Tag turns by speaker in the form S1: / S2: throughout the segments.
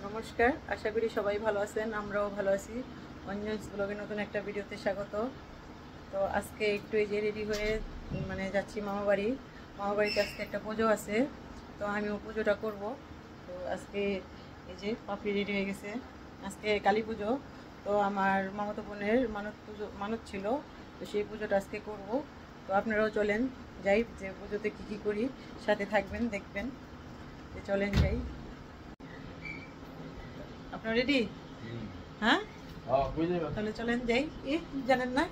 S1: নমস্কার, আশা করি সবাই ভালো আছেন। আমরাও ভালো আছি। অঞ্জনস ব্লগের নতুন একটা ভিডিওতে স্বাগত। তো আজকে একটু এই যে রেডি হয়ে যাচ্ছি মামাবাড়ি। মামাবাড়িতে আজকে একটা পুজো আছে, তো আমিও পুজোটা করব। তো আজকে এই যে পাপড়ি রেডি হয়ে গেছে। আজকে কালী পুজো, তো আমার মামাতো বোনের মানত ছিল, তো সেই পুজোটা আজকে করব। তো আপনারাও চলেন যাই, যে পুজোতে কী করি, সাথে থাকবেন, দেখবেন। চলেন যাই। আপনারা রেডি? হ্যাঁ, তাহলে চলেন যাই। জানেন না,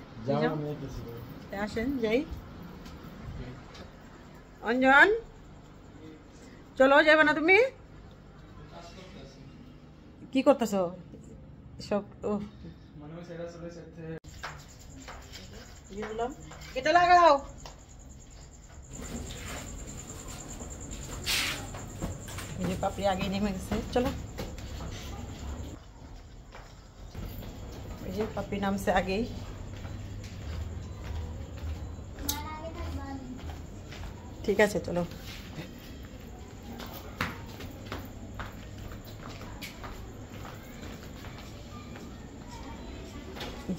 S1: আসেন যাই। অঞ্জন, চলো, যাবে না তুমি? কি করতেছো সব? এটা লাগাও। এই যে পাপড়ি আগে নেমে গেছে, চলো। এই যে পাপড়ি নামছে আগেই। ঠিক আছে, চলো।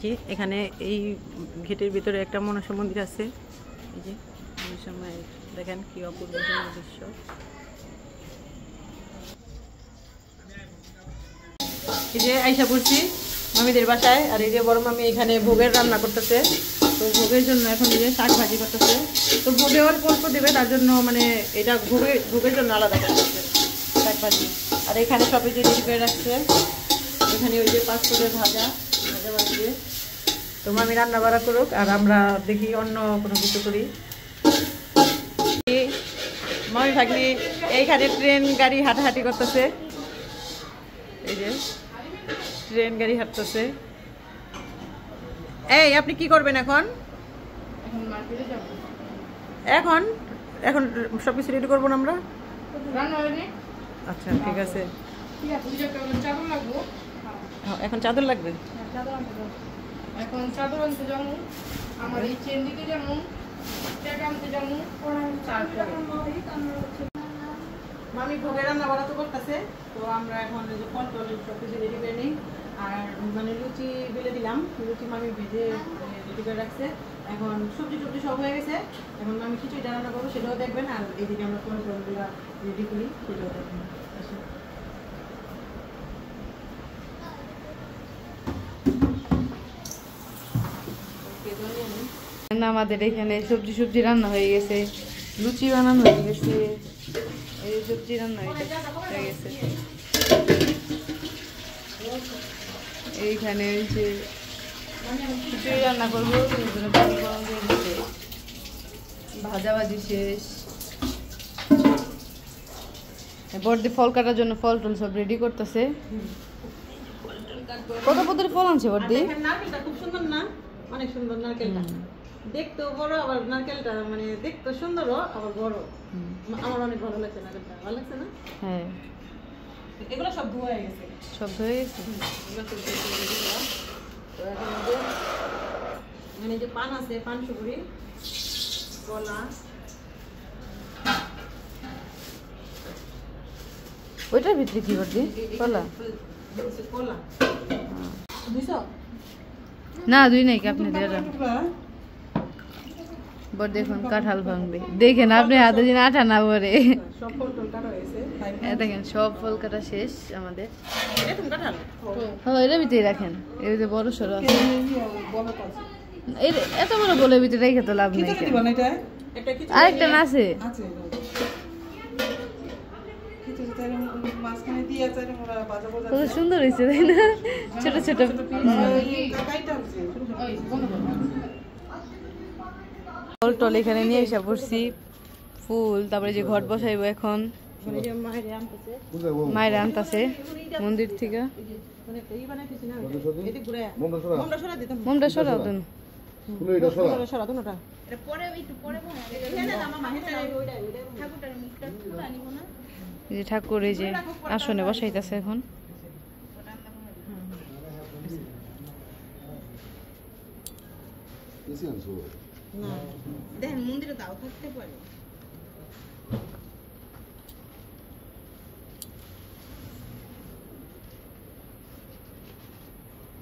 S1: জি, এখানে এই গেটের ভিতরে একটা মনসা মন্দির আছে। এই যে মনসা মায়ের, দেখেন কি অপূর্ব সুন্দর দৃশ্য। এই যে আইসা পড়ছি মামিদের বাসায়, আর এই যে বড় মামি এখানে ভোগের রান্না করতেছে। তো ভোগের জন্য এখন এই যে শাক ভাজি করতেছে। তো ভোগে অল্প অল্প দেবে, তার জন্য এটা ভোগের জন্য আলাদা করতেছে শাক ভাজি। আর এখানে সবই যে রেডি করে রাখছে। এখানে ওই যে পাঁচফোড়নের ভাজা দিয়ে। তো মামি রান্না বাড়া করুক, আর আমরা দেখি অন্য কোনো কিছু করি। মামি থাকলে এইখানে ট্রেন গাড়ি হাঁটাহাঁটি করতেছে। এই যে ট্রেন গাড়ি হাঁটতেছে। এই, আপনি কি করবেন এখন? এখন এখন সবকিছু রেডি করবো না আমরা? আচ্ছা, ঠিক আছে। এখন চাদর লাগবে।
S2: এখন চাদর আনতে যাবো, আমার এই চেন দিতে যাবো, ট্যাগ আনতে যাবো।
S1: মামি ভোগের রান্না বাড়া তো করতেছে। তো আমরা এখন ফল টল সবকিছু রেডি করে নিই। আর লুচি বেলে দিলাম, লুচি মামি ভেজে রেডি করে রাখছে। এখন সবজি সব হয়ে গেছে। এখন মামি খিচুড়িটা রান্না করবো, সেটাও দেখবেন। আর এইদিকে আমরা ফল টলগুলো রেডি করি, সেটাও দেখবেন।
S2: আমাদের এখানে সবজি রান্না হয়ে গেছে, লুচি বানানো হয়ে গেছে, এই সবজি রান্না হয়ে গেছে। এইখানে ওই যে খিচুড়ি রান্না করবো, ভাজাভাজি শেষ। বর্দি ফল কাটার জন্য ফল টল সব রেডি করতেছে। কত পদের ফল আনছে বর্দি?
S1: নারকেলটা খুব সুন্দর না? অনেক সুন্দর নারকেলটা, দেখতে বড়, আবার নারকেলটা দেখতে সুন্দরও, আবার বড়। আমার অনেক ভালো লাগছে নারকেলটা। ভালো লাগছে না?
S2: হ্যাঁ,
S1: এগুলো সব ধোয়া হয়ে গেছে।
S2: সব ধুয়ে গেছে।
S1: তো এখন যে পান আছে, পান সুপুরি, কলা।
S2: ওইটার ভিতরে কি করছি? কলা?
S1: কলা 200
S2: না, দুই নাই কি আপনি দিয়ে বড় দেখুন কাঁঠাল ভাঙবে। দেখেন আপনি হাতে দিন আঠা না পরে।
S1: সব ফল টল কাটা হয়েছে।
S2: দেখেন সব ফল কাটা শেষ আমাদের।
S1: এরকম কাঁঠাল
S2: হ্যাঁ, এর ভিতরে রাখেন। এর ভিতরে বড় সড়ো আছে। এত বড় বলের ভিতরে রেখে তো লাভ নেই। আরেকটা না আছে? কত সুন্দর হয়েছে, তাই না? ছোট ছোট ফল টল এখানে নিয়ে এসে পড়ছি। ফুল, তারপরে যে ঘট বসাইবো এখন। মায়ের আনতাছে মন্দির থেকে। মোমটা সরাও দেন। ঠাকুর এই যে আসনে বসাইতেছে এখন।
S1: দেখেন মন্দিরে দাও থাকতে পারে।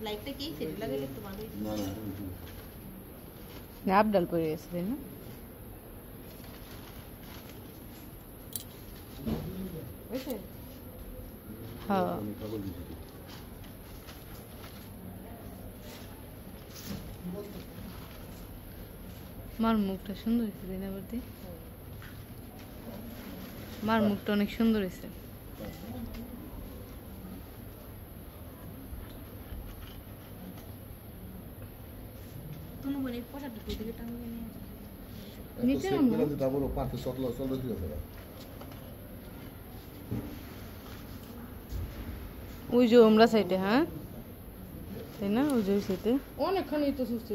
S3: লাইটটা কি সেটা লাগাইলে একটু ভালো
S4: না না
S2: আবডাল পরে গেছে তাই না? হ্যাঁ
S4: আমি খাবার দিচ্ছি
S2: মার মুখটা সুন্দর হয়েছে তাই না বলতে? মার মুখটা অনেক সুন্দর হয়েছে।
S3: তুমি বলে পোশাকটা তুই দিকে টাঙিয়ে নিয়ে
S2: নিচে
S4: নিচে
S2: নামো।
S4: না তারপর পাঁচে সতলা সতলা ঠিক আছে
S2: ওই যে আমরা সাইডে, হ্যাঁ তাই না? ওই যে ওই সাইডে অনেকখানি তো সুস্থ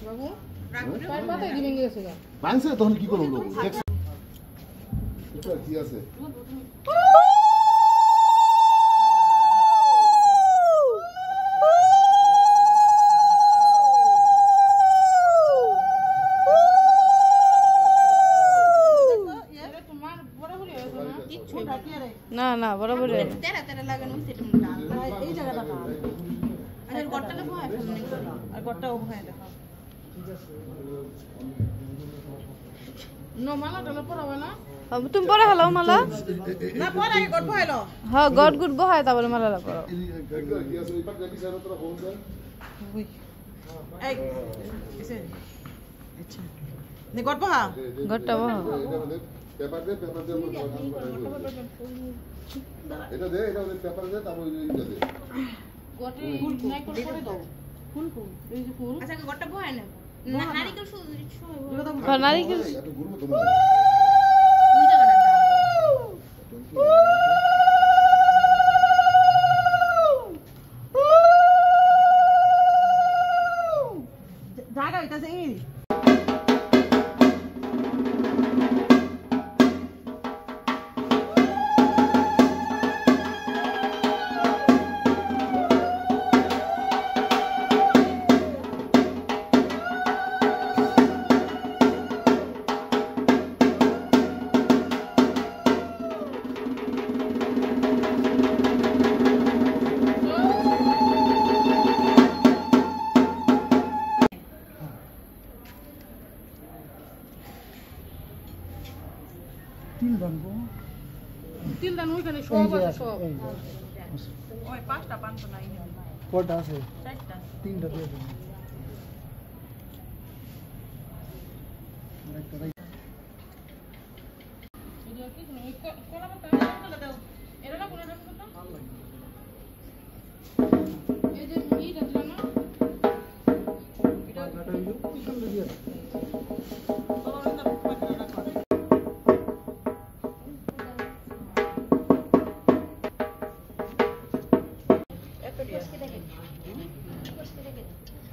S2: বাবু পায়ের পাতায় দিবেন গেছে গা।
S4: ভাঙছে তখন কি করবো লোক দেখছ এটা কি আছে
S2: না না বরাবর
S3: তেরা তেরা লাগানো সেটা মনে হয়
S1: এই জায়গাটা না
S3: আর গট্টাটা ভয় ফেলনে
S1: আর ঘরটা ওখানে দেখো
S2: তুমি পরে হালাও মালা
S1: না পরে আগে ঘর পাইলো
S2: হ্যাঁ গড গুড বহায় তারপরে মালা করো।
S4: কি আছে এই পাক লাগি সারা তোরা ফোন কর
S1: এই কিসে আচ্ছা নে ঘর পাহা
S2: ঘরটা বহ
S4: পেপার দে এটা দে এটা পেপার দে তারপর এটা দে
S3: আচ্ছা গট্টা ভয় না না নারিকেল শুধু
S2: নারিকেল
S4: এটা গুরু তোমার
S3: ওই জায়গাটা
S1: জায়গা হইতাছে এই
S2: তিল দান ওইখানে সব আছে সব
S1: ওই পাঁচটা পাঁচটা নাই
S5: কটা আছে?
S1: চারটা
S5: তিনটা দিয়ে দেন। আরেকটা রাই- পাতাটা হইলো ওইখানটা দিয়ে দেন।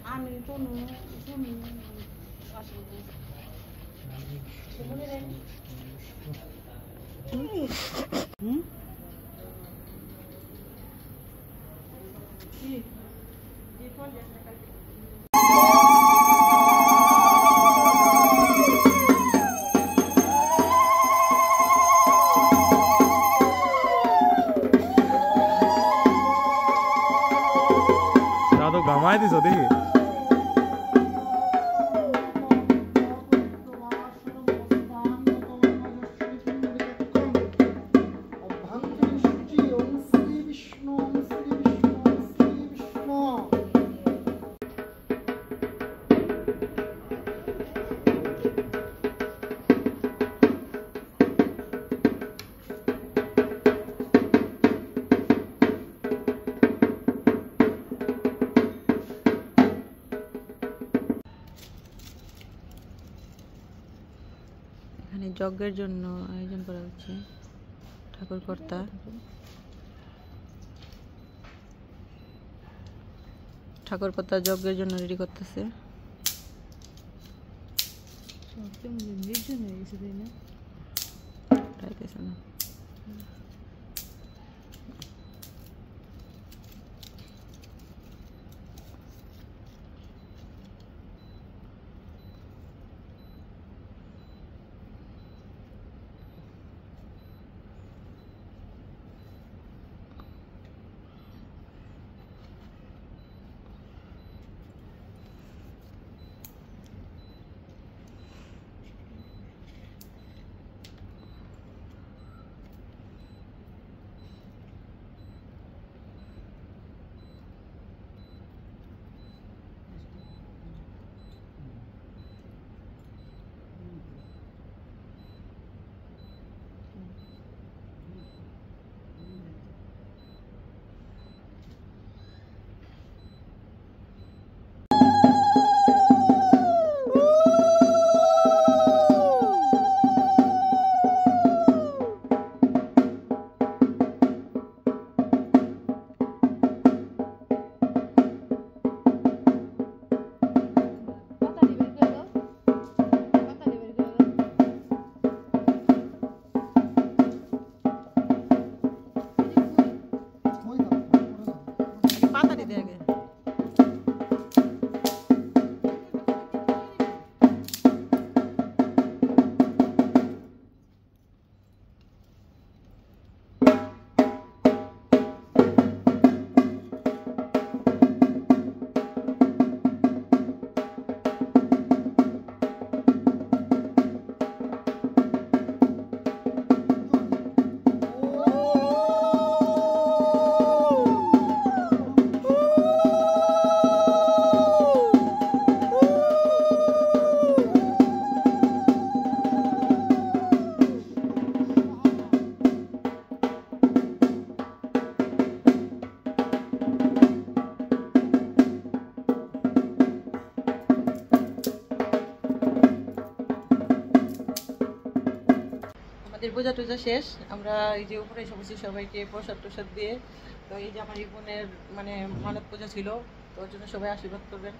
S3: আমি তো তুমি
S6: তো ঘামাই দিছ দেখি
S5: অভ্যন্তরীণ সূচি ওম শ্রী বিষ্ণু ওম শ্রী বিষ্ণু ওম শ্রী বিষ্ণু।
S1: এখানে যজ্ঞের জন্য আয়োজন করা হচ্ছে ঠাকুরকর্তা ঠাকুরকর্তা যজ্ঞের জন্য রেডি করতেছে
S2: নির্জন হয়ে গেছে তাই না?
S1: পাইতেছে না আমাদের পূজা টুজা শেষ, আমরা এই যে উপরে এসে বসি সবাইকে প্রসাদ টসাদ দিয়ে। তো এই যে আমার এই বোনের মানে মানত পূজা ছিল, তো ওর জন্য সবাই আশীর্বাদ করবেন,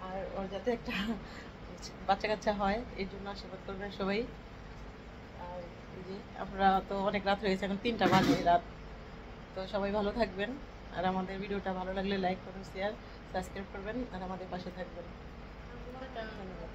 S1: আর ওর যাতে একটা বাচ্চা কাচ্চা হয় এই জন্য আশীর্বাদ করবেন সবাই। আর এই যে আমরা তো অনেক রাত হয়েছে, এখন 3টা বাজে রাত। তো সবাই ভালো থাকবেন, আর আমাদের ভিডিওটা ভালো লাগলে লাইক করুন, শেয়ার, সাবস্ক্রাইব করবেন, আর আমাদের পাশে থাকবেন। ধন্যবাদ।